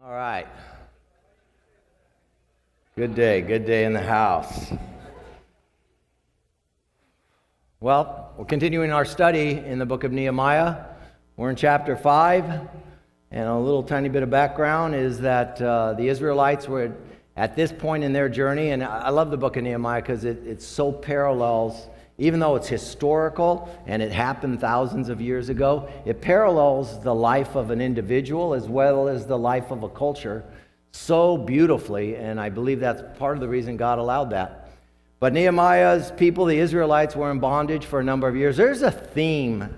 All right. Good day in the house. Well, we're continuing our study in the book of Nehemiah. We're in chapter 5, and a little tiny bit of background is that the Israelites were at this point in their journey, and I love the book of Nehemiah because it so parallels, even though it's historical and it happened thousands of years ago, it parallels the life of an individual as well as the life of a culture so beautifully, and I believe that's part of the reason God allowed that. But Nehemiah's people, the Israelites, were in bondage for a number of years. There's a theme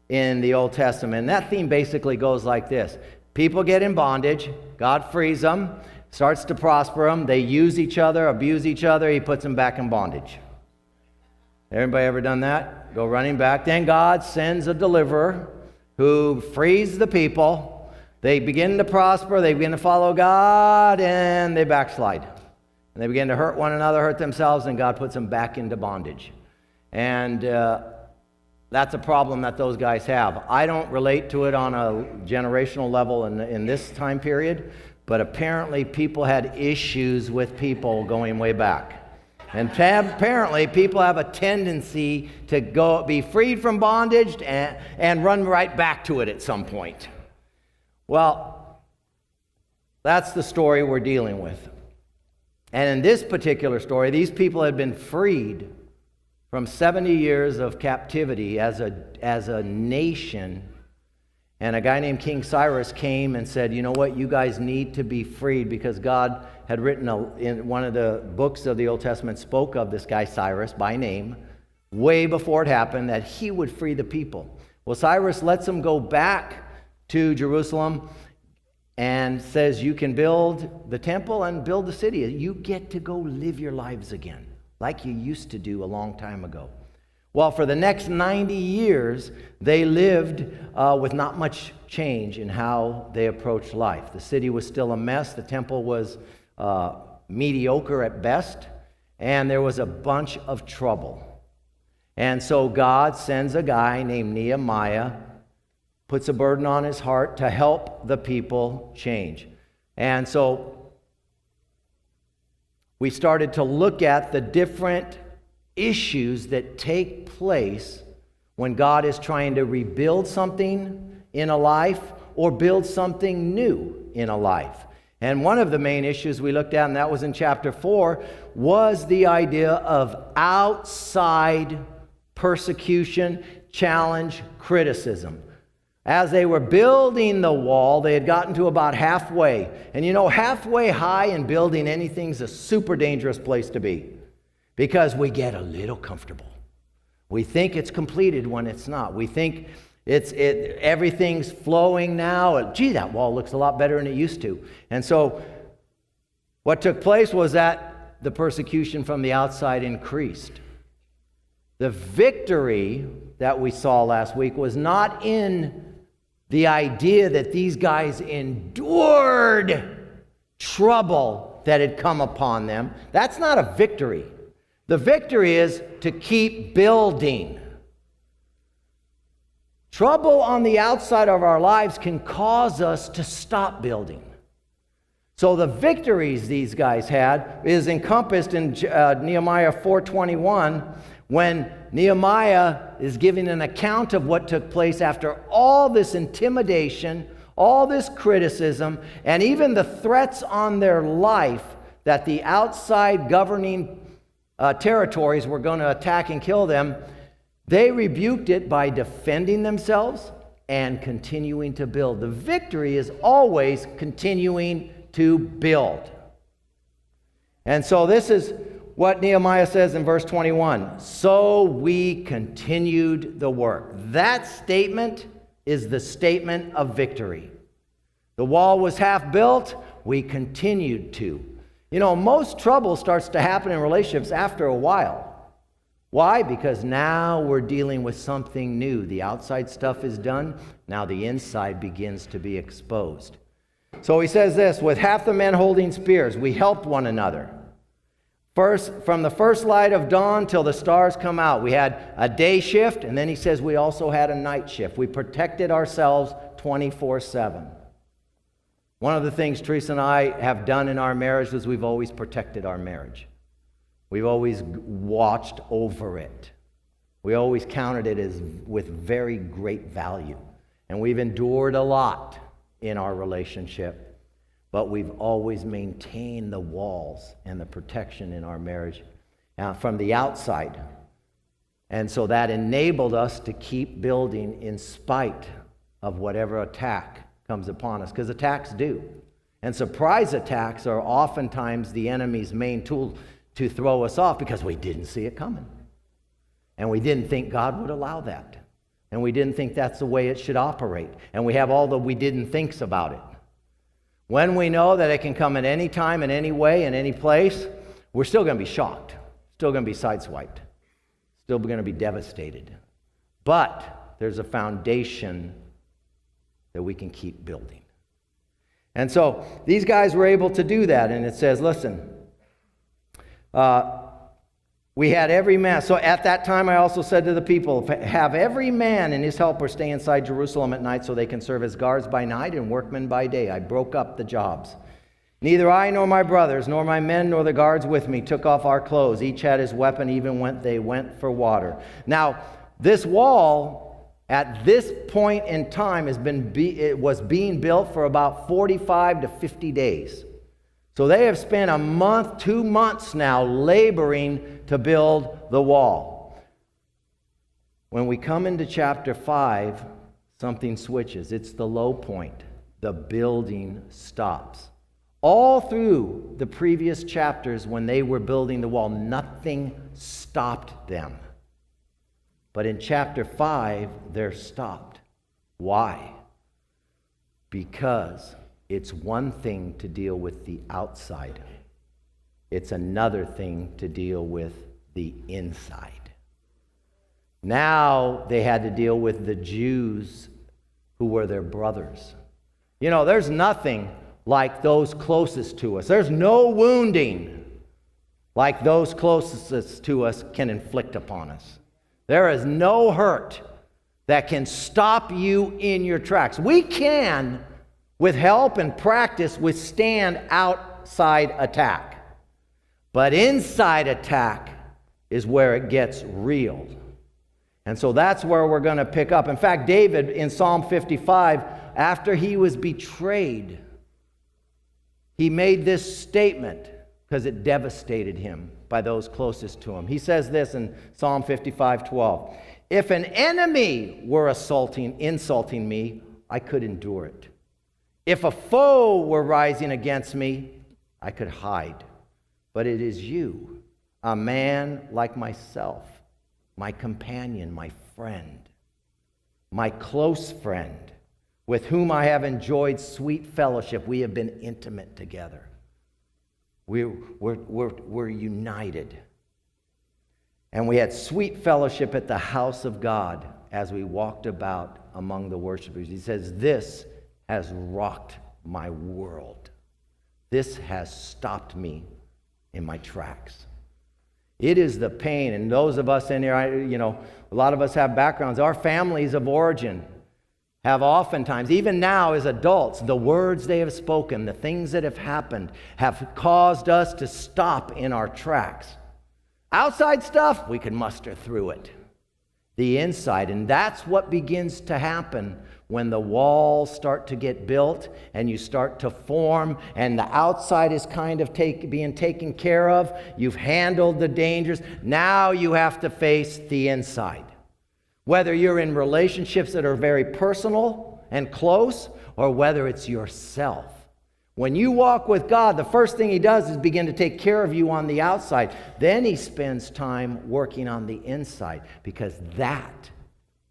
in the Old Testament, and that theme basically goes like this. People get in bondage, God frees them, starts to prosper them, they use each other, abuse each other, He puts them back in bondage. Everybody ever done that? Go running back. Then God sends a deliverer who frees the people. They begin to prosper, they begin to follow God, and they backslide. And they begin to hurt one another, hurt themselves, and God puts them back into bondage. And that's a problem that those guys have. I don't relate to it on a generational level in this time period, but apparently people had issues with people going way back. And apparently people have a tendency to be freed from bondage and run right back to it at some point. Well, that's the story we're dealing with. And in this particular story, these people had been freed from 70 years of captivity as a nation. And a guy named King Cyrus came and said, you know what, you guys need to be freed, because God had written in one of the books of the Old Testament spoke of this guy Cyrus by name, way before it happened, that he would free the people. Well, Cyrus lets them go back to Jerusalem and says, you can build the temple and build the city. You get to go live your lives again, like you used to do a long time ago. Well, for the next 90 years, they lived with not much change in how they approached life. The city was still a mess. The temple was mediocre at best. And there was a bunch of trouble. And so God sends a guy named Nehemiah, puts a burden on his heart to help the people change. And so we started to look at the different issues that take place when God is trying to rebuild something in a life or build something new in a life. And one of the main issues we looked at, and that was in chapter 4, was the idea of outside persecution, challenge, criticism. As they were building the wall, they had gotten to about halfway. And you know, halfway high in building anything is a super dangerous place to be, because we get a little comfortable. We think it's completed when it's not. We think everything's flowing now. Gee, that wall looks a lot better than it used to. And so what took place was that the persecution from the outside increased. The victory that we saw last week was not in the idea that these guys endured trouble that had come upon them. That's not a victory. The victory is to keep building. Trouble on the outside of our lives can cause us to stop building. So the victories these guys had is encompassed in Nehemiah 4:21, when Nehemiah is giving an account of what took place after all this intimidation, all this criticism, and even the threats on their life that the outside governing territories were going to attack and kill them. They rebuked it by defending themselves and continuing to build. The victory is always continuing to build. And so this is what Nehemiah says in verse 21. So we continued the work. That statement is the statement of victory. The wall was half built. We continued to. You know, most trouble starts to happen in relationships after a while. Why? Because now we're dealing with something new. The outside stuff is done. Now the inside begins to be exposed. So he says this, with half the men holding spears, we helped one another. First, from the first light of dawn till the stars come out, we had a day shift, and then he says we also had a night shift. We protected ourselves 24/7. One of the things Teresa and I have done in our marriage is we've always protected our marriage. We've always watched over it. We always counted it as with very great value. And we've endured a lot in our relationship, but we've always maintained the walls and the protection in our marriage from the outside. And so that enabled us to keep building in spite of whatever attack comes upon us, because attacks do. And surprise attacks are oftentimes the enemy's main tool to throw us off because we didn't see it coming. And we didn't think God would allow that. And we didn't think that's the way it should operate. And we have all the we didn't thinks about it. When we know that it can come at any time, in any way, in any place, we're still going to be shocked. Still going to be sideswiped. Still going to be devastated. But there's a foundation that we can keep building. And so these guys were able to do that. And it says, listen, we had every man. So at that time, I also said to the people, have every man and his helper stay inside Jerusalem at night so they can serve as guards by night and workmen by day. I broke up the jobs. Neither I nor my brothers, nor my men, nor the guards with me took off our clothes. Each had his weapon, even when they went for water. Now, this wall at this point in time it was being built for about 45 to 50 days. So they have spent a month, 2 months now laboring to build the wall. When we come into chapter 5, something switches. It's the low point. The building stops. All through the previous chapters when they were building the wall, nothing stopped them. But in chapter 5, they're stopped. Why? Because it's one thing to deal with the outside. It's another thing to deal with the inside. Now they had to deal with the Jews who were their brothers. You know, there's nothing like those closest to us. There's no wounding like those closest to us can inflict upon us. There is no hurt that can stop you in your tracks. We can, with help and practice, withstand outside attack. But inside attack is where it gets real. And so that's where we're going to pick up. In fact, David in Psalm 55, after he was betrayed, he made this statement because it devastated him by those closest to him. He says this in Psalm 55:12. If an enemy were insulting me, I could endure it. If a foe were rising against me, I could hide. But it is you, a man like myself, my companion, my friend, my close friend, with whom I have enjoyed sweet fellowship. We have been intimate together. We're united. And we had sweet fellowship at the house of God as we walked about among the worshipers. He says, this has rocked my world. This has stopped me in my tracks. It is the pain, and those of us in here, a lot of us have backgrounds. Our families of origin have oftentimes, even now as adults, the words they have spoken, the things that have happened, have caused us to stop in our tracks. Outside stuff, we can muster through it. The inside, and that's what begins to happen when the walls start to get built and you start to form and the outside is kind of being taken care of. You've handled the dangers. Now you have to face the inside. Whether you're in relationships that are very personal and close, or whether it's yourself. When you walk with God, the first thing he does is begin to take care of you on the outside. Then he spends time working on the inside, because that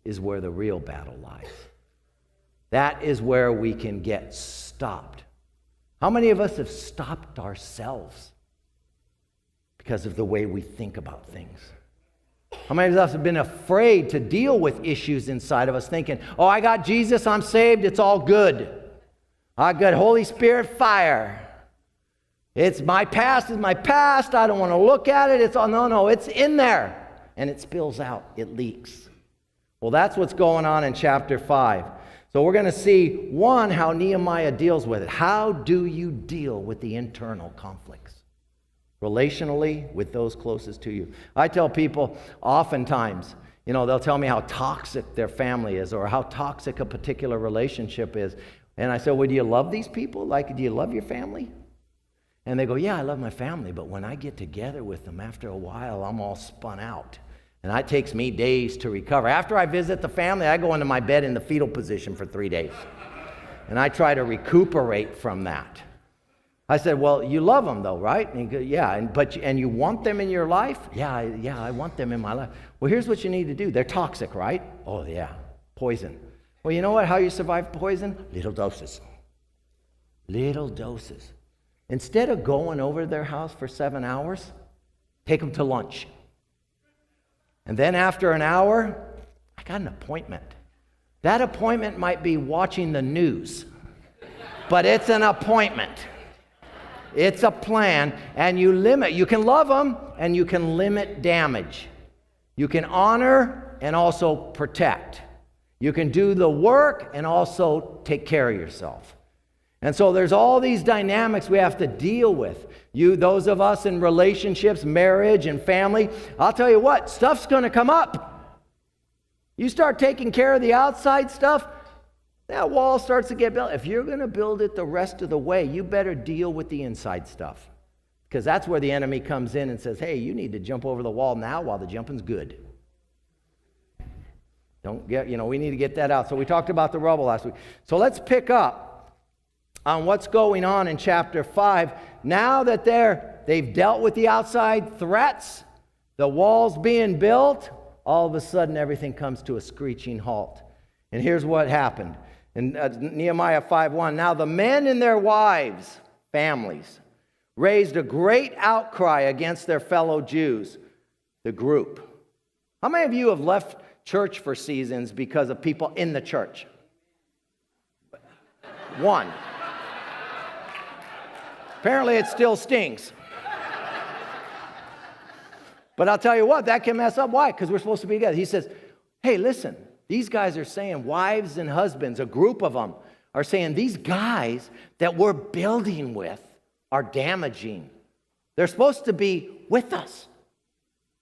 is where the real battle lies. That is where we can get stopped. How many of us have stopped ourselves because of the way we think about things? How many of us have been afraid to deal with issues inside of us, thinking, oh, I got Jesus, I'm saved, it's all good. I got Holy Spirit fire. It's my past is my past. I don't want to look at it. No, it's in there. And it spills out. It leaks. Well, that's what's going on in chapter 5. So we're going to see, one, how Nehemiah deals with it. How do you deal with the internal conflicts? Relationally, with those closest to you. I tell people oftentimes, they'll tell me how toxic their family is or how toxic a particular relationship is. And I say, well, do you love these people? Do you love your family? And they go, yeah, I love my family, but when I get together with them, after a while, I'm all spun out. And it takes me days to recover. After I visit the family, I go into my bed in the fetal position for 3 days. And I try to recuperate from that. I said, well, you love them though, right? And he goes, yeah, and you want them in your life? Yeah, I want them in my life. Well, here's what you need to do. They're toxic, right? Oh, yeah, poison. Well, you know what? How you survive poison? Little doses. Little doses. Instead of going over to their house for 7 hours, take them to lunch. And then after an hour, I got an appointment. That appointment might be watching the news, but it's an appointment. It's a plan, and you can love them, and you can limit damage. You can honor and also protect. You can do the work and also take care of yourself. And so there's all these dynamics we have to deal with. Those of us in relationships, marriage, and family, I'll tell you what, stuff's going to come up. You start taking care of the outside stuff, that wall starts to get built. If you're going to build it the rest of the way, you better deal with the inside stuff. Because that's where the enemy comes in and says, hey, you need to jump over the wall now while the jumping's good. We need to get that out. So we talked about the rubble last week. So let's pick up on what's going on in chapter 5. Now that they've dealt with the outside threats, the walls being built, all of a sudden everything comes to a screeching halt. And here's what happened. In Nehemiah 5:1, now the men and their wives, families, raised a great outcry against their fellow Jews, the group. How many of you have left church for seasons because of people in the church? One. Apparently it still stinks. But I'll tell you what, that can mess up. Why? Because we're supposed to be together. He says, hey, listen. These guys are saying, wives and husbands, a group of them, are saying these guys that we're building with are damaging. They're supposed to be with us.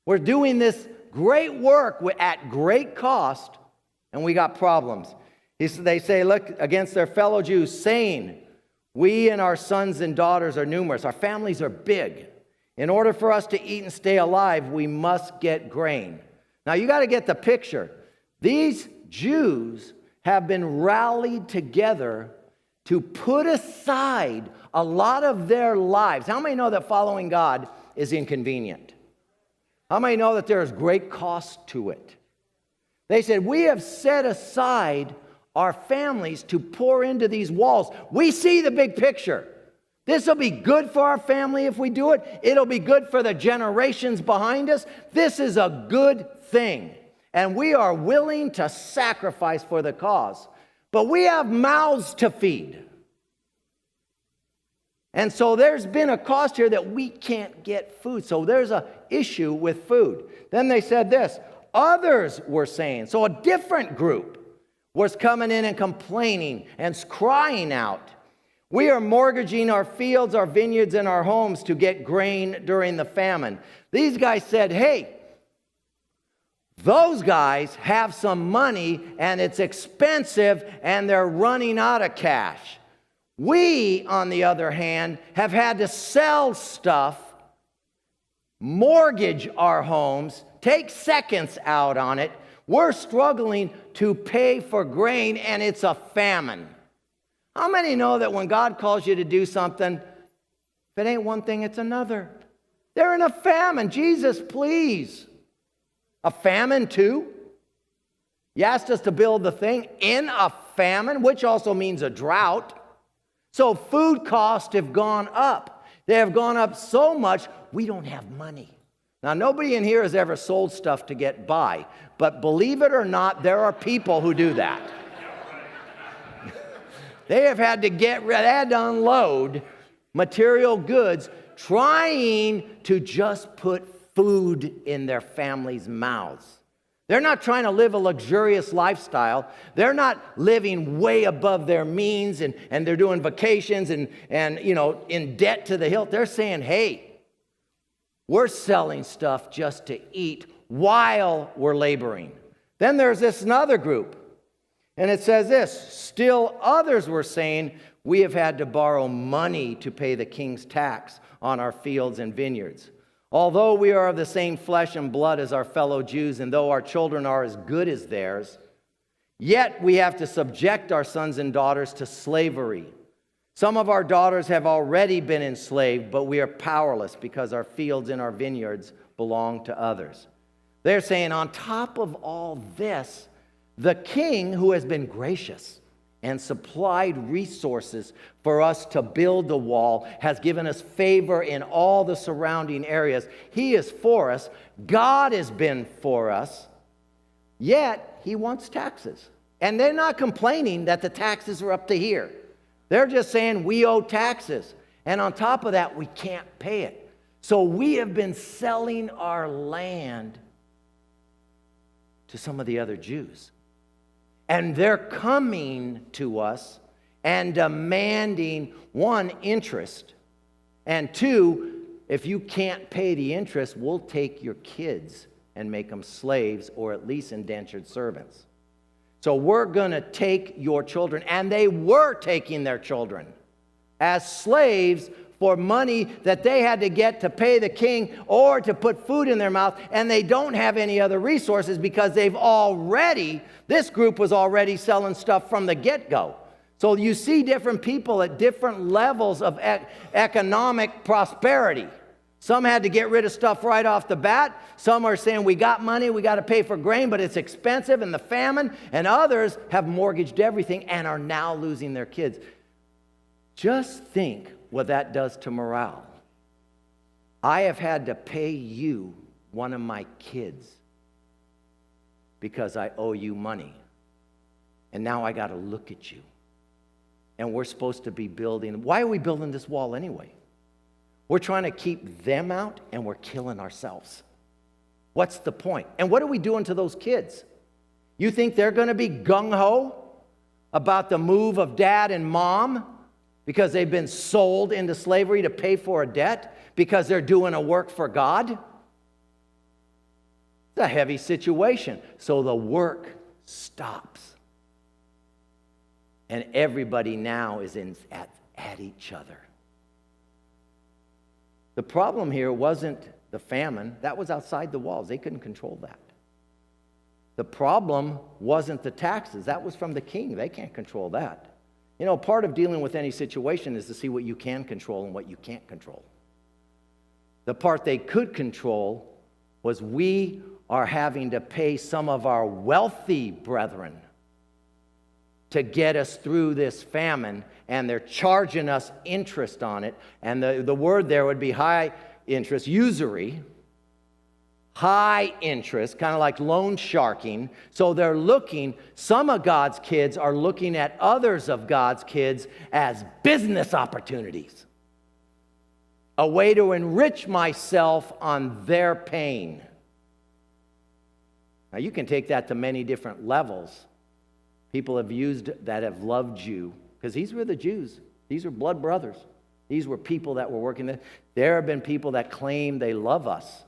We're doing this great work at great cost, and we got problems. They say, look, against their fellow Jews, saying, we and our sons and daughters are numerous. Our families are big. In order for us to eat and stay alive, we must get grain. Now, you got to get the picture. These Jews have been rallied together to put aside a lot of their lives. How many know that following God is inconvenient? How many know that there is great cost to it? They said, we have set aside our families to pour into these walls. We see the big picture. This will be good for our family if we do it. It'll be good for the generations behind us. This is a good thing. And we are willing to sacrifice for the cause. But we have mouths to feed. And so there's been a cost here that we can't get food. So there's an issue with food. Then they said this. Others were saying, so a different group was coming in and complaining and crying out. We are mortgaging our fields, our vineyards, and our homes to get grain during the famine. These guys said, hey, those guys have some money and it's expensive and they're running out of cash. We, on the other hand, have had to sell stuff, mortgage our homes, take seconds out on it. We're struggling to pay for grain and it's a famine. How many know that when God calls you to do something, if it ain't one thing, it's another? They're in a famine. Jesus, please. A famine too? You asked us to build the thing in a famine, which also means a drought. So food costs have gone up. They have gone up so much, we don't have money. Now, nobody in here has ever sold stuff to get by. But believe it or not, there are people who do that. They have had to unload material goods trying to just put food in their families' mouths. They're not trying to live a luxurious lifestyle. They're not living way above their means and they're doing vacations and in debt to the hilt. They're saying, hey, we're selling stuff just to eat while we're laboring. Then there's this another group. And it says this, still others were saying, we have had to borrow money to pay the king's tax on our fields and vineyards. Although we are of the same flesh and blood as our fellow Jews, and though our children are as good as theirs, yet we have to subject our sons and daughters to slavery. Some of our daughters have already been enslaved, but we are powerless because our fields and our vineyards belong to others. They're saying on top of all this, the king, who has been gracious and supplied resources for us to build the wall, has given us favor in all the surrounding areas. He is for us. God has been for us. Yet, he wants taxes. And they're not complaining that the taxes are up to here. They're just saying we owe taxes. And on top of that, we can't pay it. So we have been selling our land to some of the other Jews. And they're coming to us and demanding, one, interest, and two, if you can't pay the interest, we'll take your kids and make them slaves or at least indentured servants. So we're going to take your children, and they were taking their children as slaves for money that they had to get to pay the king or to put food in their mouth, and they don't have any other resources because this group was already selling stuff from the get-go. So you see different people at different levels of economic prosperity. Some had to get rid of stuff right off the bat. Some are saying, we got money, we got to pay for grain, but it's expensive and the famine. And others have mortgaged everything and are now losing their kids. Just think what that does to morale. I have had to pay you, one of my kids, because I owe you money. And now I got to look at you. And we're supposed to be building. Why are we building this wall anyway? We're trying to keep them out and we're killing ourselves. What's the point? And what are we doing to those kids? You think they're going to be gung-ho about the move of dad and mom because they've been sold into slavery to pay for a debt because they're doing a work for God? It's a heavy situation. So the work stops. And everybody now is at each other. The problem here wasn't the famine. That was outside the walls. They couldn't control that. The problem wasn't the taxes. That was from the king. They can't control that. You know, part of dealing with any situation is to see what you can control and what you can't control. The part they could control was we are having to pay some of our wealthy brethren to get us through this famine, and they're charging us interest on it. And the word there would be high interest, usury, high interest, kind of like loan sharking. So they're looking, some of God's kids are looking at others of God's kids as business opportunities, a way to enrich myself on their pain. Now you can take that to many different levels. People have used that have loved you, because these were the Jews. These were blood brothers. These were people that were working there. There have been people that claim they love us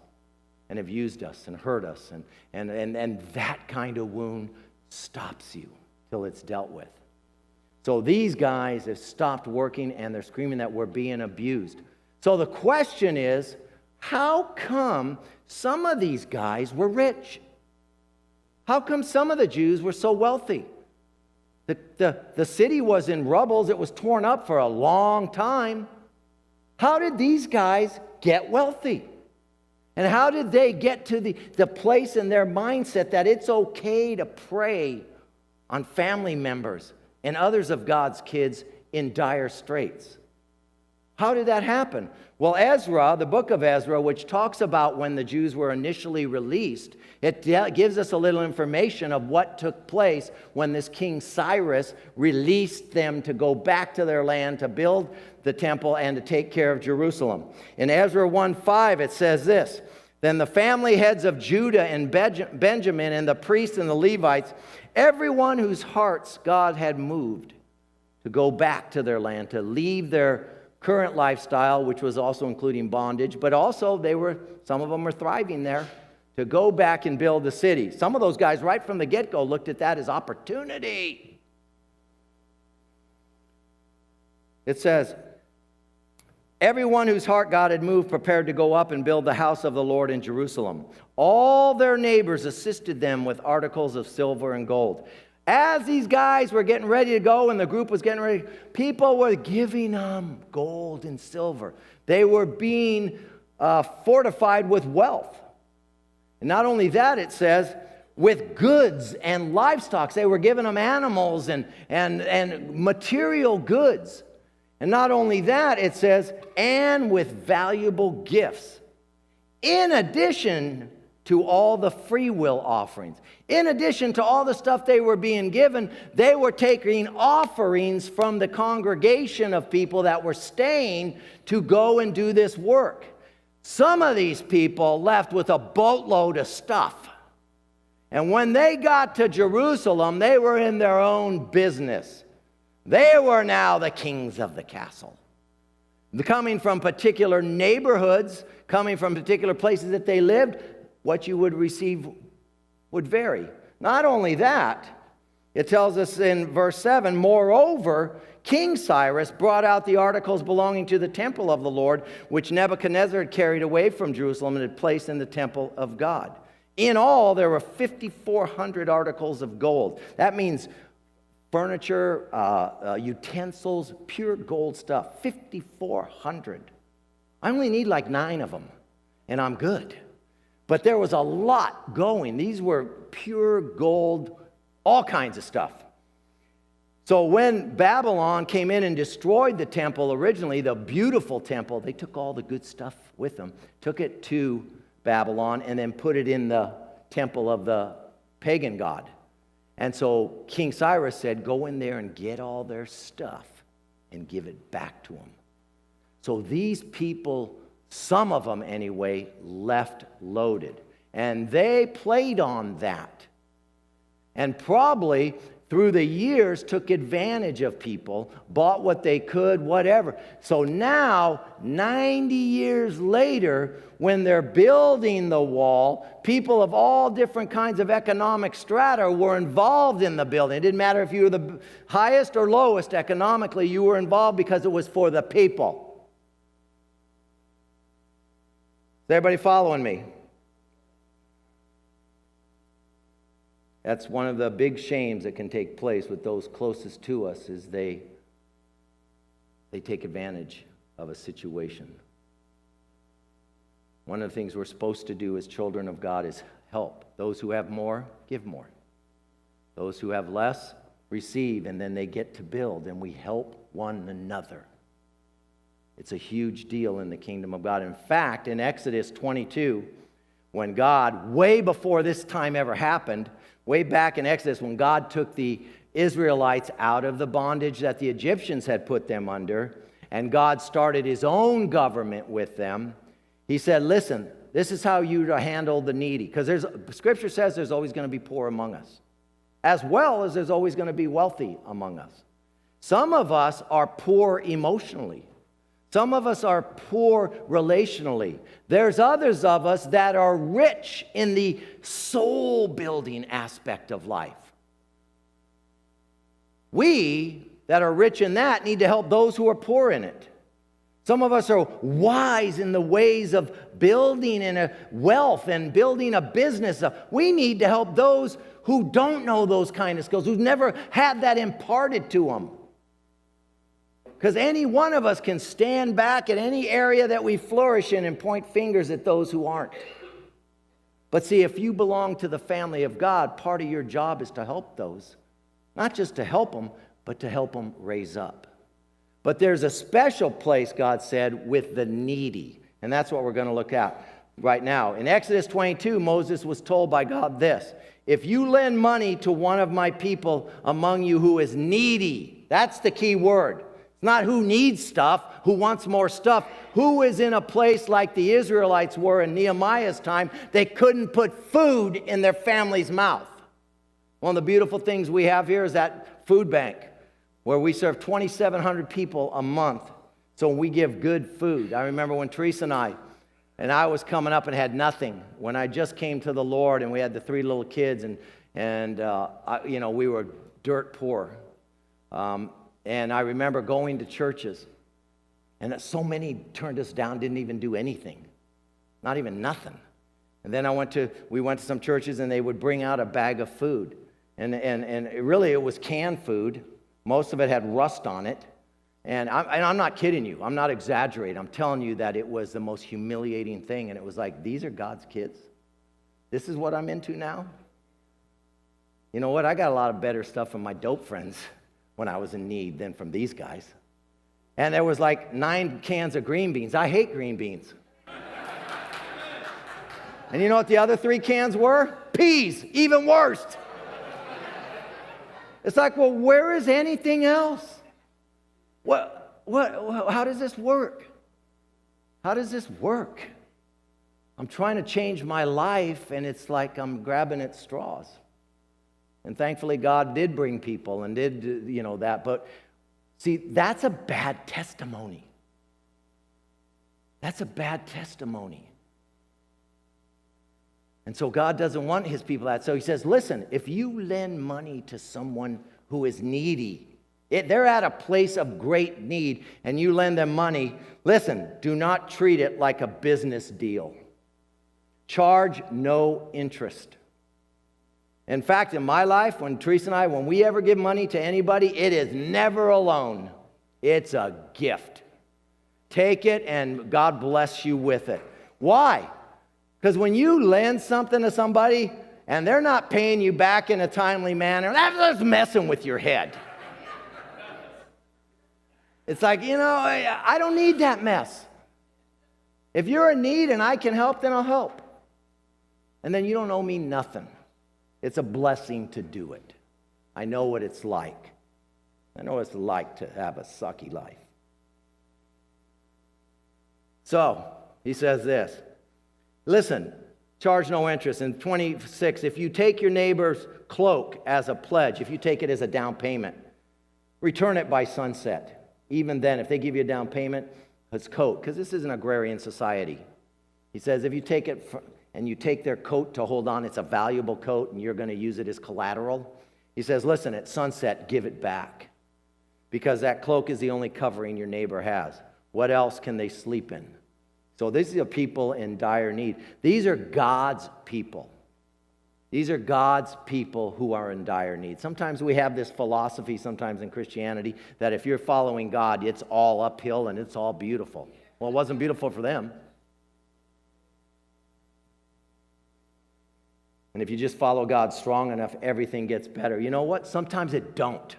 and have used us and hurt us. And that kind of wound stops you till it's dealt with. So these guys have stopped working and they're screaming that we're being abused. So the question is, how come some of these guys were rich? How come some of the Jews were so wealthy? The city was in rubble. It was torn up for a long time. How did these guys get wealthy? And how did they get to the place in their mindset that it's okay to prey on family members and others of God's kids in dire straits? How did that happen? Well, Ezra, the book of Ezra, which talks about when the Jews were initially released, it gives us a little information of what took place when this King Cyrus released them to go back to their land to build the temple and to take care of Jerusalem. In Ezra 1:5, it says this, Then the family heads of Judah and Benjamin and the priests and the Levites, everyone whose hearts God had moved to go back to their land, to leave their current lifestyle, which was also including bondage, but also some of them were thriving there, to go back and build the city. Some of those guys right from the get-go looked at that as opportunity. It says, everyone whose heart God had moved prepared to go up and build the house of the Lord in Jerusalem. All their neighbors assisted them with articles of silver and gold. As these guys were getting ready to go and the group was getting ready, people were giving them gold and silver. They were being fortified with wealth. And not only that, it says, with goods and livestock. They were giving them animals and material goods. And not only that, it says, and with valuable gifts. In addition to all the free will offerings. In addition to all the stuff they were being given, they were taking offerings from the congregation of people that were staying to go and do this work. Some of these people left with a boatload of stuff. And when they got to Jerusalem, they were in their own business. They were now the kings of the castle. Coming from particular neighborhoods, coming from particular places that they lived, what you would receive would vary. Not only that, it tells us in verse 7, moreover, King Cyrus brought out the articles belonging to the temple of the Lord, which Nebuchadnezzar had carried away from Jerusalem and had placed in the temple of God. In all, there were 5,400 articles of gold. That means furniture, utensils, pure gold stuff. 5,400. I only need like 9 of them, and I'm good. But there was a lot going. These were pure gold, all kinds of stuff. So when Babylon came in and destroyed the temple originally, the beautiful temple, they took all the good stuff with them, took it to Babylon, and then put it in the temple of the pagan god. And so King Cyrus said, go in there and get all their stuff and give it back to them. So these people, some of them anyway, left loaded. And they played on that. And probably through the years took advantage of people, bought what they could, whatever. So now, 90 years later, when they're building the wall, people of all different kinds of economic strata were involved in the building. It didn't matter if you were the highest or lowest economically, you were involved because it was for the people. Is everybody following me? That's one of the big shames that can take place with those closest to us is they take advantage of a situation. One of the things we're supposed to do as children of God is help. Those who have more, give more. Those who have less, receive, and then they get to build, and we help one another. It's a huge deal in the kingdom of God. In fact, in Exodus 22, when God, way before this time ever happened, way back in Exodus, when God took the Israelites out of the bondage that the Egyptians had put them under, and God started his own government with them, he said, listen, this is how you handle the needy. Because Scripture says there's always going to be poor among us, as well as there's always going to be wealthy among us. Some of us are poor emotionally. Some of us are poor relationally. There's others of us that are rich in the soul-building aspect of life. We that are rich in that need to help those who are poor in it. Some of us are wise in the ways of building in a wealth and building a business. We need to help those who don't know those kind of skills, who've never had that imparted to them. Because any one of us can stand back at any area that we flourish in and point fingers at those who aren't. But see, if you belong to the family of God, part of your job is to help those. Not just to help them, but to help them raise up. But there's a special place, God said, with the needy. And that's what we're going to look at right now. In Exodus 22, Moses was told by God this: if you lend money to one of my people among you who is needy, that's the key word. It's not who needs stuff, who wants more stuff. Who is in a place like the Israelites were in Nehemiah's time? They couldn't put food in their family's mouth. One of the beautiful things we have here is that food bank where we serve 2,700 people a month. So we give good food. I remember when Teresa and I was coming up and had nothing. When I just came to the Lord and we had the 3 little kids and we were dirt poor. And I remember going to churches and so many turned us down, didn't even do anything. Not even nothing. And then we went to some churches and they would bring out a bag of food. And really it was canned food. Most of it had rust on it. And I'm not kidding you. I'm not exaggerating. I'm telling you that it was the most humiliating thing. And it was like, these are God's kids. This is what I'm into now. You know what? I got a lot of better stuff from my dope friends when I was in need than from these guys. And there was like 9 cans of green beans. I hate green beans. And you know what the other 3 cans were? Peas, even worse. It's like, well, where is anything else? How does this work? How does this work? I'm trying to change my life, and it's like I'm grabbing at straws. And thankfully, God did bring people and did, that. But see, that's a bad testimony. That's a bad testimony. And so God doesn't want his people that. So he says, listen, if you lend money to someone who is needy, they're at a place of great need, and you lend them money, listen, do not treat it like a business deal. Charge no interest. In fact, in my life, when Teresa and I, when we ever give money to anybody, it is never a loan. It's a gift. Take it, and God bless you with it. Why? Because when you lend something to somebody, and they're not paying you back in a timely manner, that's just messing with your head. It's like, I don't need that mess. If you're in need and I can help, then I'll help. And then you don't owe me nothing. It's a blessing to do it. I know what it's like. I know what it's like to have a sucky life. So, he says this. Listen, charge no interest. In 26, if you take your neighbor's cloak as a pledge, if you take it as a down payment, return it by sunset. Even then, if they give you a down payment, it's coat, because this is an agrarian society. He says if you take it and you take their coat to hold on, it's a valuable coat, and you're going to use it as collateral. He says, listen, at sunset, give it back, because that cloak is the only covering your neighbor has. What else can they sleep in? So these are people in dire need. These are God's people. These are God's people who are in dire need. Sometimes we have this philosophy, sometimes in Christianity, that if you're following God, it's all uphill and it's all beautiful. Well, it wasn't beautiful for them. And if you just follow God strong enough, everything gets better. You know what? Sometimes it don't.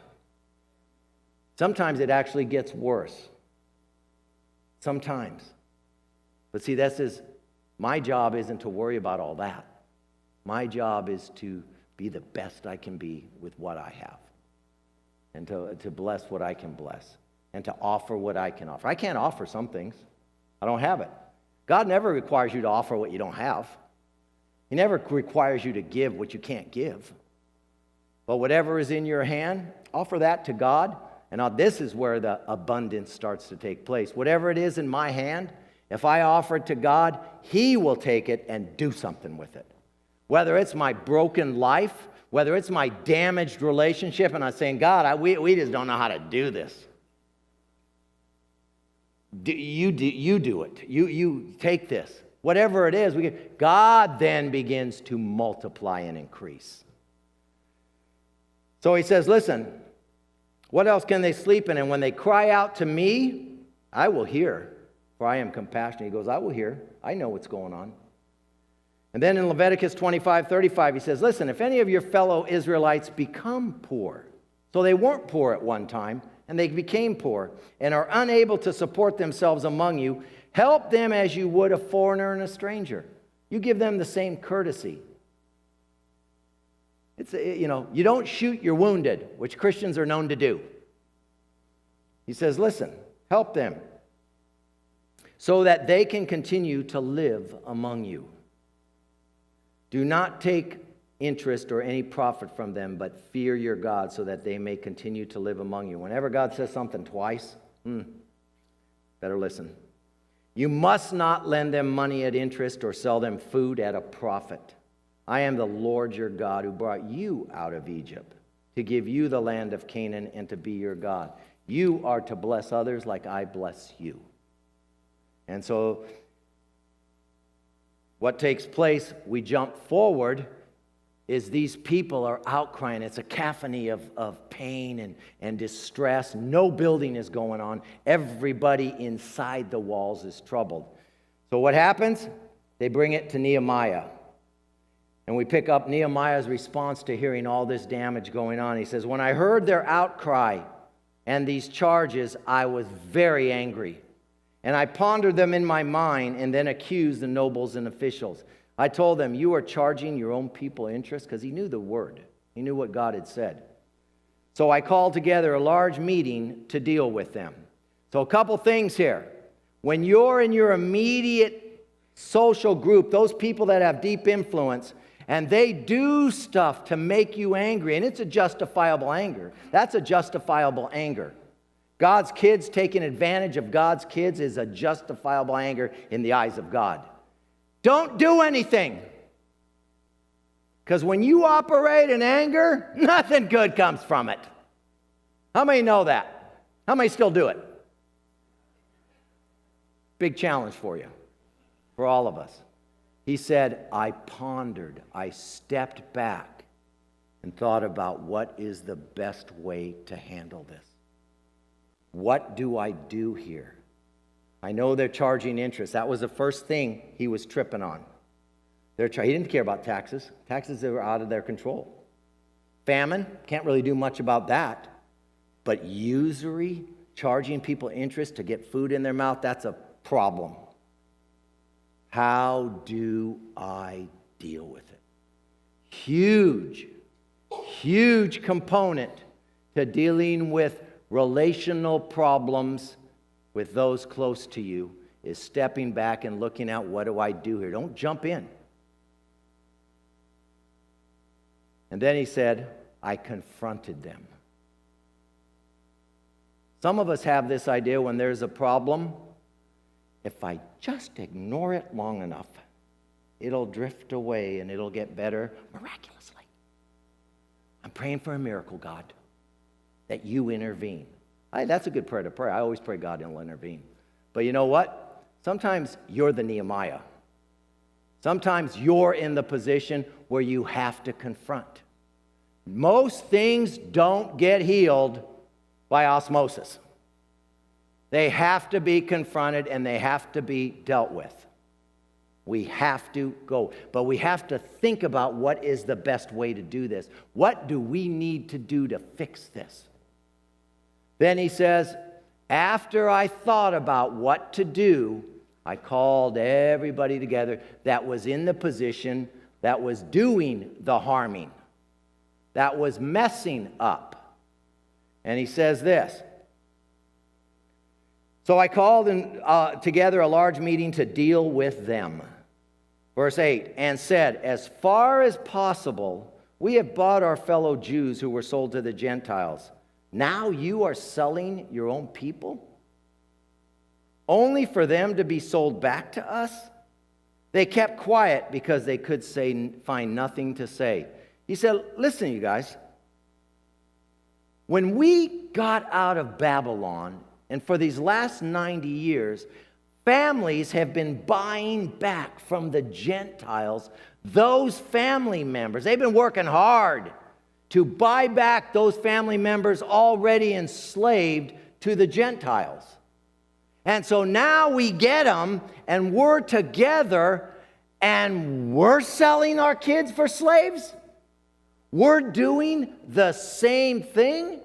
Sometimes it actually gets worse. Sometimes. But see, my job isn't to worry about all that. My job is to be the best I can be with what I have, and to bless what I can bless, and to offer what I can offer. I can't offer some things. I don't have it. God never requires you to offer what you don't have. He never requires you to give what you can't give. But whatever is in your hand, offer that to God. And now this is where the abundance starts to take place. Whatever it is in my hand, if I offer it to God, He will take it and do something with it. Whether it's my broken life, whether it's my damaged relationship, and I'm saying, God, we just don't know how to do this. You do it. You take this. Whatever it is, God then begins to multiply and increase. So he says, listen, what else can they sleep in? And when they cry out to me, I will hear, for I am compassionate. He goes, I will hear. I know what's going on. And then in Leviticus 25:35, he says, listen, if any of your fellow Israelites become poor, so they weren't poor at one time, and they became poor, and are unable to support themselves among you, help them as you would a foreigner and a stranger. You give them the same courtesy. You don't shoot your wounded, which Christians are known to do. He says, listen, help them so that they can continue to live among you. Do not take interest or any profit from them, but fear your God so that they may continue to live among you. Whenever God says something twice, better listen. You must not lend them money at interest or sell them food at a profit. I am the Lord your God who brought you out of Egypt to give you the land of Canaan and to be your God. You are to bless others like I bless you. And so what takes place, we jump forward, is these people are outcrying. It's a cacophony of pain and distress. No building is going on. Everybody inside the walls is troubled. So what happens? They bring it to Nehemiah. And we pick up Nehemiah's response to hearing all this damage going on. He says, when I heard their outcry and these charges, I was very angry. And I pondered them in my mind and then accused the nobles and officials. I told them, you are charging your own people interest, because he knew the word. He knew what God had said. So I called together a large meeting to deal with them. So a couple things here. When you're in your immediate social group, those people that have deep influence, and they do stuff to make you angry, and it's a justifiable anger. That's a justifiable anger. God's kids taking advantage of God's kids is a justifiable anger in the eyes of God. Don't do anything. Because when you operate in anger, nothing good comes from it. How many know that? How many still do it? Big challenge for you, for all of us. He said, I pondered, I stepped back and thought about what is the best way to handle this. What do I do here? I know they're charging interest. That was the first thing he was tripping on. He didn't care about taxes. Taxes were out of their control. Famine, can't really do much about that. But usury, charging people interest to get food in their mouth, that's a problem. How do I deal with it? Huge component to dealing with relational problems with those close to you is stepping back and looking at, what do I do here? Don't jump in. And then he said, I confronted them. Some of us have this idea when there's a problem, if I just ignore it long enough, it'll drift away and it'll get better miraculously. I'm praying for a miracle, God, that you intervene. That's a good prayer to pray. I always pray God will intervene. But you know what? Sometimes you're the Nehemiah. Sometimes you're in the position where you have to confront. Most things don't get healed by osmosis. They have to be confronted and they have to be dealt with. We have to go. But we have to think about what is the best way to do this. What do we need to do to fix this? Then he says, after I thought about what to do, I called everybody together that was in the position that was doing the harming, that was messing up. And he says this. So I called together a large meeting to deal with them. Verse 8, and said, as far as possible, we have bought our fellow Jews who were sold to the Gentiles. Now you are selling your own people? Only for them to be sold back to us? They kept quiet because they could find nothing to say. He said, listen, you guys. When we got out of Babylon, and for these last 90 years, families have been buying back from the Gentiles those family members. They've been working hard to buy back those family members already enslaved to the Gentiles. And so now we get them, and we're together, and we're selling our kids for slaves? We're doing the same thing?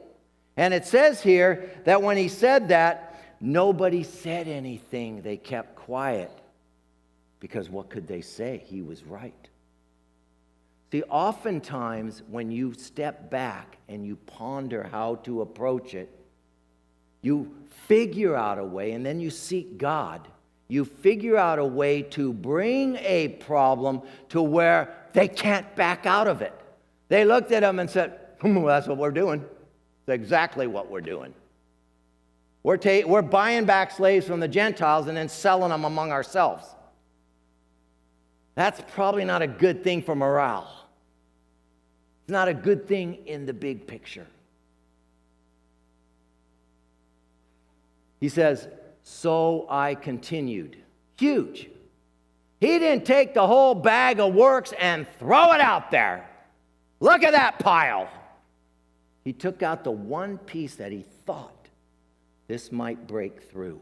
And it says here that when he said that, nobody said anything. They kept quiet. Because what could they say? He was right. See, oftentimes when you step back and you ponder how to approach it, You figure out a way, and then you seek God. You figure out a way to bring a problem to where they can't back out of it. They looked at him and said, well, that's what we're doing. That's exactly what we're doing. We're buying back slaves from the Gentiles and then selling them among ourselves. That's probably not a good thing for morale. It's not a good thing in the big picture. He says, so I continued. Huge. He didn't take the whole bag of works and throw it out there. Look at that pile. He took out the one piece that he thought this might break through.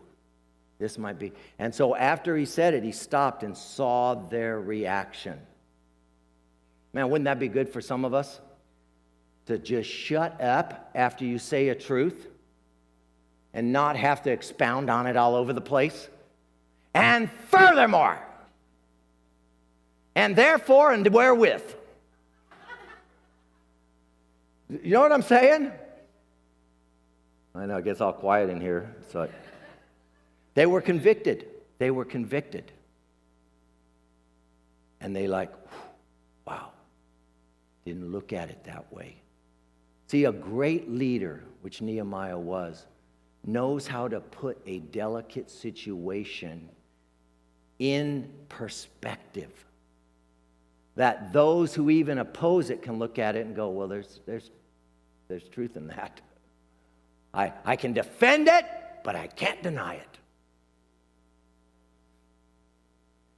This might be. And so after he said it, he stopped and saw their reaction. Man, wouldn't that be good for some of us? To just shut up after you say a truth and not have to expound on it all over the place. And furthermore, and therefore, and wherewith. You know what I'm saying? I know, it gets all quiet in here. So they were convicted. They were convicted. And they like, wow, didn't look at it that way. See, a great leader, which Nehemiah was, knows how to put a delicate situation in perspective. That those who even oppose it can look at it and go, well, there's truth in that. I can defend it, but I can't deny it.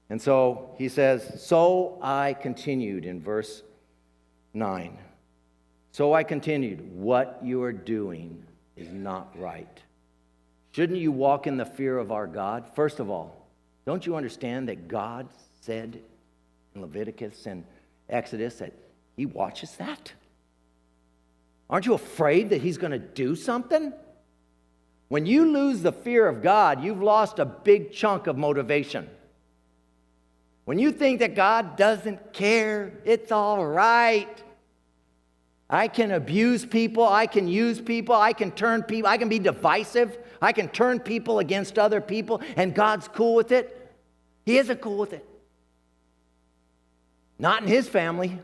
And so he says, so I continued in verse 9. So I continued, what you are doing is not right. Shouldn't you walk in the fear of our God? First of all, don't you understand that God said in Leviticus and Exodus that he watches that? Aren't you afraid that he's going to do something? When you lose the fear of God, you've lost a big chunk of motivation. When you think that God doesn't care, it's all right. I can abuse people, I can use people, I can turn people, I can be divisive, I can turn people against other people, and God's cool with it. He isn't cool with it. Not in his family.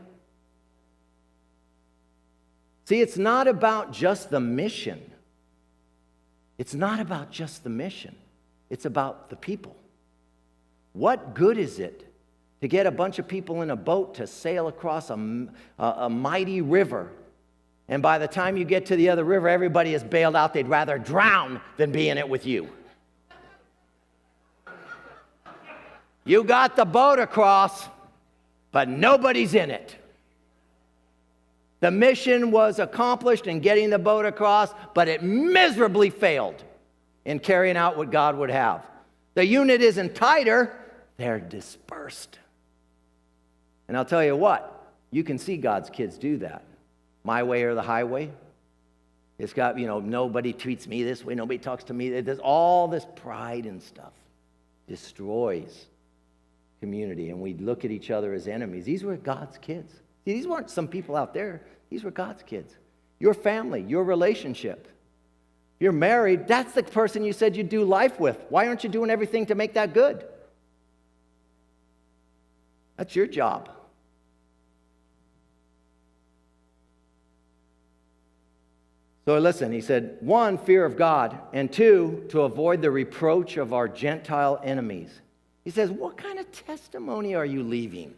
See, it's not about just the mission. It's not about just the mission. It's about the people. What good is it to get a bunch of people in a boat to sail across a mighty river, and by the time you get to the other river, everybody is bailed out? They'd rather drown than be in it with you. You got the boat across, but nobody's in it. The mission was accomplished in getting the boat across, but it miserably failed in carrying out what God would have. The unit isn't tighter, they're dispersed. And I'll tell you what, you can see God's kids do that. My way or the highway. It's got, nobody treats me this way, nobody talks to me. There's all this pride and stuff. Destroys community, and we look at each other as enemies. These were God's kids. See, these weren't some people out there. These were God's kids. Your family, your relationship. You're married, that's the person you said you'd do life with. Why aren't you doing everything to make that good? That's your job. So listen, he said, one, fear of God, and two, to avoid the reproach of our Gentile enemies. He says, what kind of testimony are you leaving?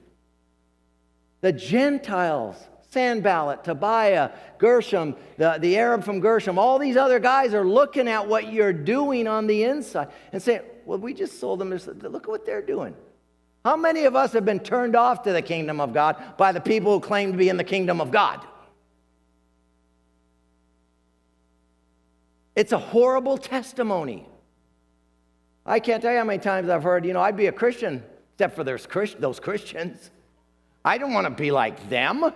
The Gentiles, Sanballat, Tobiah, Gershom, the Arab from Gershom, all these other guys are looking at what you're doing on the inside and saying, well, we just sold them this. Look at what they're doing. How many of us have been turned off to the kingdom of God by the people who claim to be in the kingdom of God? It's a horrible testimony. I can't tell you how many times I've heard, I'd be a Christian, except for those Christians. I don't want to be like them.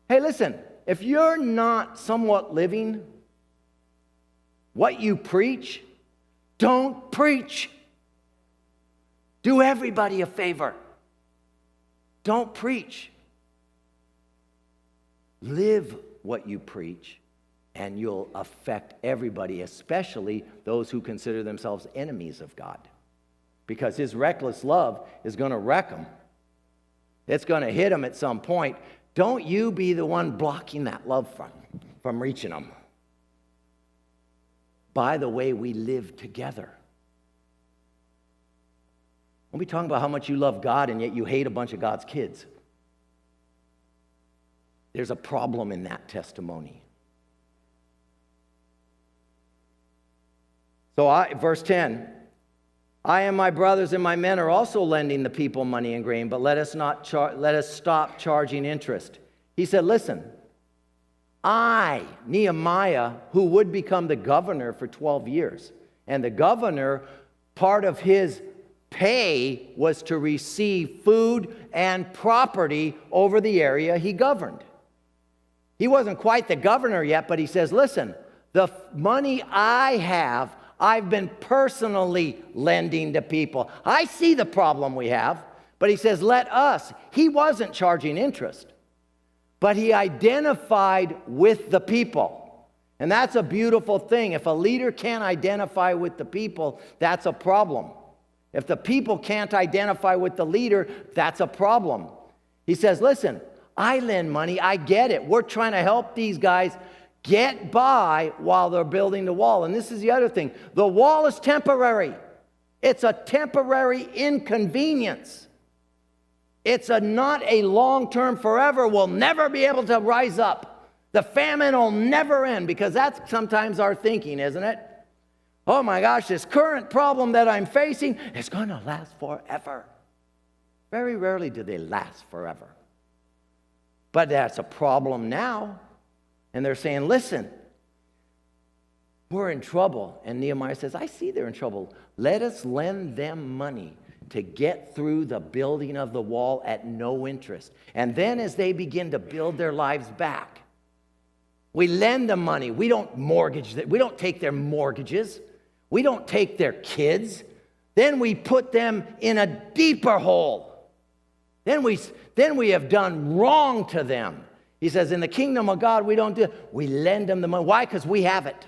Hey, listen, if you're not somewhat living what you preach, don't preach. Do everybody a favor. Don't preach. Live what you preach. and you'll affect everybody, especially those who consider themselves enemies of God. Because his reckless love is going to wreck them. It's going to hit them at some point. Don't you be the one blocking that love from reaching them. By the way we live together. Don't be talking about how much you love God and yet you hate a bunch of God's kids. There's a problem in that testimony. So verse 10, I and my brothers and my men are also lending the people money and grain, but let us stop charging interest. He said, listen, I, Nehemiah, who would become the governor for 12 years, and the governor, part of his pay was to receive food and property over the area he governed. He wasn't quite the governor yet, but he says, listen, the money I have, I've been personally lending to people. I see the problem we have, but he says, let us. He wasn't charging interest, but he identified with the people. And that's a beautiful thing. If a leader can't identify with the people, that's a problem. If the people can't identify with the leader, that's a problem. He says, listen, I lend money. I get it. We're trying to help these guys get by while they're building the wall. And this is the other thing. The wall is temporary. It's a temporary inconvenience. It's not a long-term forever. We'll never be able to rise up. The famine will never end, because that's sometimes our thinking, isn't it? Oh my gosh, this current problem that I'm facing is going to last forever. Very rarely do they last forever. But that's a problem now. And they're saying, listen, we're in trouble. And Nehemiah says, I see they're in trouble. Let us lend them money to get through the building of the wall at no interest. And then as they begin to build their lives back, we lend them money. We don't mortgage them. We don't take their mortgages. We don't take their kids. Then we put them in a deeper hole. Then we have done wrong to them. He says, in the kingdom of God, we don't do it. We lend them the money. Why? Because we have it.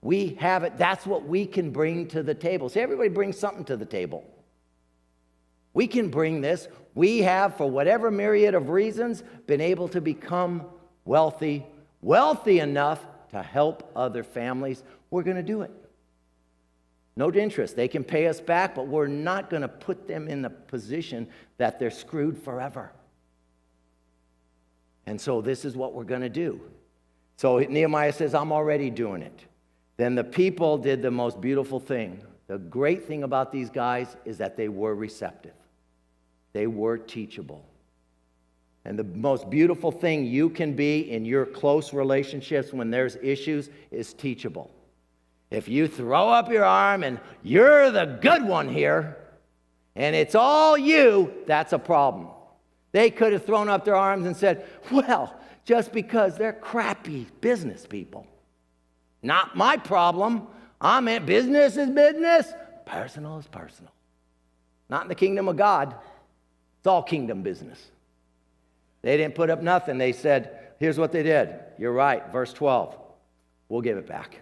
We have it. That's what we can bring to the table. See, everybody brings something to the table. We can bring this. We have, for whatever myriad of reasons, been able to become wealthy enough to help other families. We're going to do it. No interest. They can pay us back, but we're not going to put them in the position that they're screwed forever. And so this is what we're going to do. So Nehemiah says, I'm already doing it. Then the people did the most beautiful thing. The great thing about these guys is that they were receptive. They were teachable. And the most beautiful thing you can be in your close relationships when there's issues is teachable. If you throw up your arm and you're the good one here, and it's all you, that's a problem. They could have thrown up their arms and said, well, just because they're crappy business people. Not my problem. I'm in business is business. Personal is personal. Not in the kingdom of God. It's all kingdom business. They didn't put up nothing. They said, here's what they did. You're right. Verse 12. We'll give it back.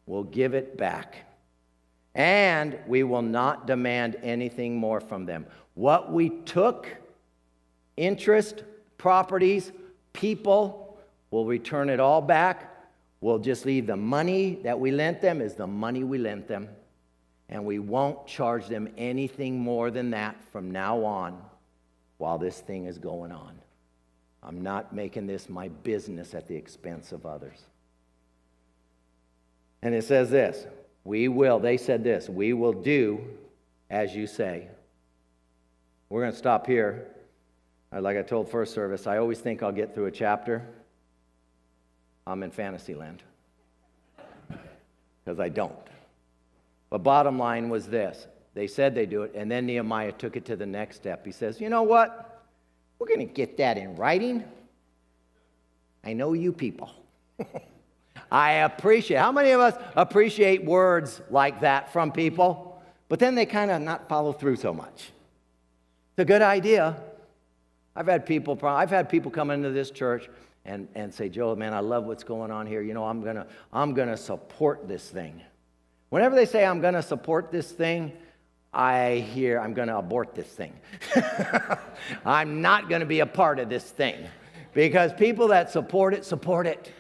We'll give it back. And we will not demand anything more from them. What we took, interest, properties, people, we'll return it all back. We'll just leave the money that we lent them is the money we lent them. And we won't charge them anything more than that from now on while this thing is going on. I'm not making this my business at the expense of others. And it says this, they said this, we will do as you say. We're going to stop here. Like I told first service, I always think I'll get through a chapter. I'm in fantasy land. Because I don't. But bottom line was this. They said they do it, and then Nehemiah took it to the next step. He says, you know what? We're going to get that in writing. I know you people. I appreciate. How many of us appreciate words like that from people, but then they kind of not follow through so much? It's a good idea. I've had people come into this church, and say, Joe, man, I love what's going on here. You know, I'm gonna support this thing. Whenever they say I'm gonna support this thing, I hear I'm gonna abort this thing. I'm not gonna be a part of this thing. Because people that support it.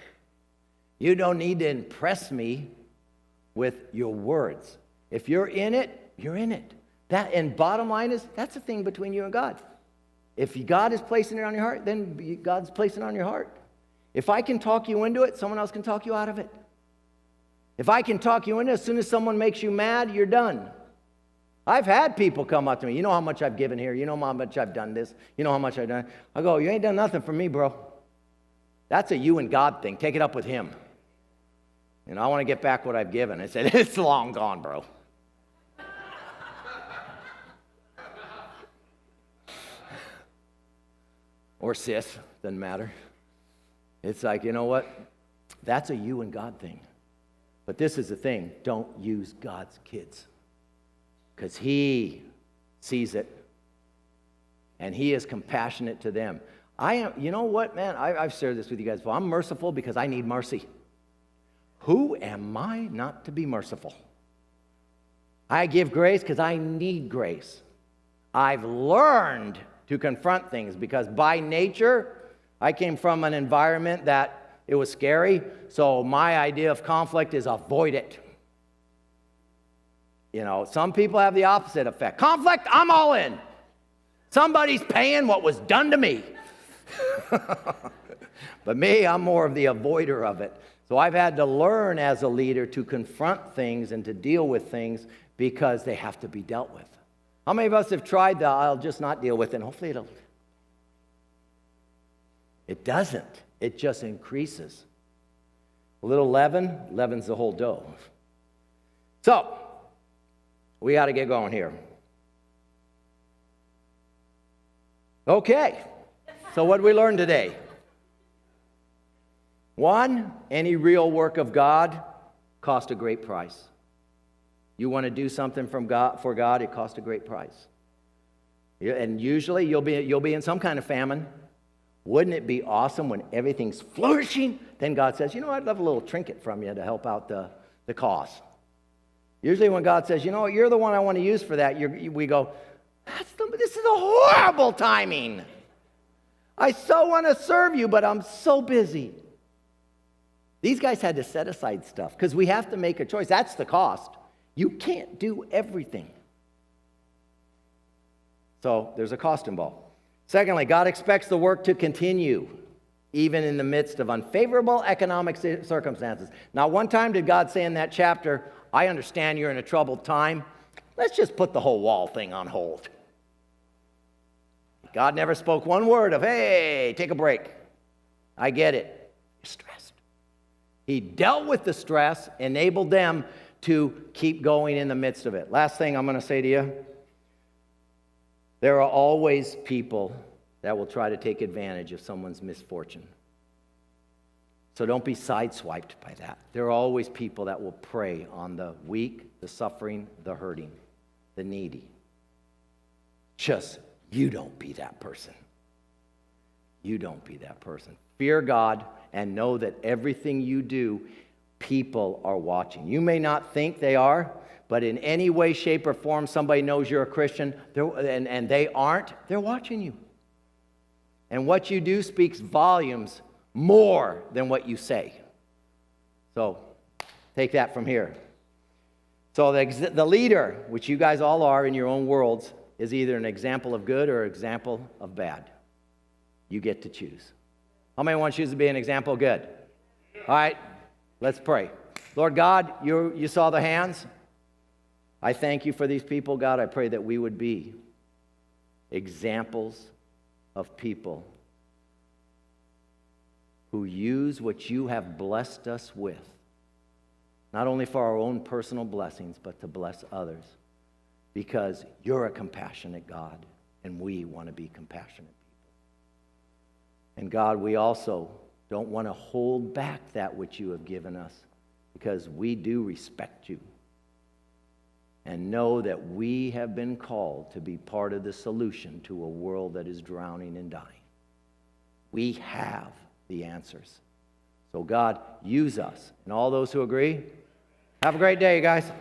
You don't need to impress me with your words. If you're in it, you're in it. And bottom line is, that's the thing between you and God. If God is placing it on your heart, then God's placing it on your heart. If I can talk you into it, someone else can talk you out of it. If I can talk you into it, as soon as someone makes you mad, you're done. I've had people come up to me, you know how much I've given here, you know how much I've done this, you know how much I've done. I go, you ain't done nothing for me, bro. That's a you and God thing. Take it up with him. And I want to get back what I've given. I said, it's long gone, bro. Or sis, doesn't matter. It's like, you know what? That's a you and God thing. But this is the thing. Don't use God's kids. Because he sees it. And he is compassionate to them. You know what, man? I've shared this with you guys before. I'm merciful because I need mercy. Who am I not to be merciful? I give grace because I need grace. I've learned to confront things because by nature, I came from an environment that it was scary. So my idea of conflict is avoid it. You know, some people have the opposite effect. Conflict, I'm all in. Somebody's paying what was done to me. But me, I'm more of the avoider of it. So I've had to learn as a leader to confront things and to deal with things because they have to be dealt with. How many of us have tried the I'll just not deal with it and hopefully it doesn't. It just increases. A little leaven, leavens the whole dough. So, we got to get going here. Okay. So what did we learn today? One, any real work of God costs a great price. You want to do something for God, it costs a great price. And usually you'll be in some kind of famine. Wouldn't it be awesome when everything's flourishing? Then God says, you know, I'd love a little trinket from you to help out the cause. Usually when God says, you know, you're the one I want to use for that, we go, this is a horrible timing. I so want to serve you, but I'm so busy. These guys had to set aside stuff because we have to make a choice. That's the cost. You can't do everything. So there's a cost involved. Secondly, God expects the work to continue even in the midst of unfavorable economic circumstances. Now, one time did God say in that chapter, I understand you're in a troubled time. Let's just put the whole wall thing on hold. God never spoke one word of, hey, take a break. I get it. You're stressed. He dealt with the stress, enabled them to keep going in the midst of it. Last thing I'm going to say to you, there are always people that will try to take advantage of someone's misfortune. So don't be sideswiped by that. There are always people that will prey on the weak, the suffering, the hurting, the needy. Just, you don't be that person. You don't be that person. Fear God and know that everything you do, people are watching. You may not think they are, but in any way, shape, or form, somebody knows you're a Christian, and they aren't, they're watching you. And what you do speaks volumes more than what you say. So take that from here. So the leader, which you guys all are in your own worlds, is either an example of good or an example of bad. You get to choose. How many want to choose to be an example of good? All right, let's pray. Lord God, you saw the hands. I thank you for these people, God. I pray that we would be examples of people who use what you have blessed us with, not only for our own personal blessings, but to bless others, because you're a compassionate God, and we want to be compassionate people. And God, we also don't want to hold back that which you have given us, because we do respect you and know that we have been called to be part of the solution to a world that is drowning and dying. We have the answers. So God, use us. And all those who agree, have a great day, you guys.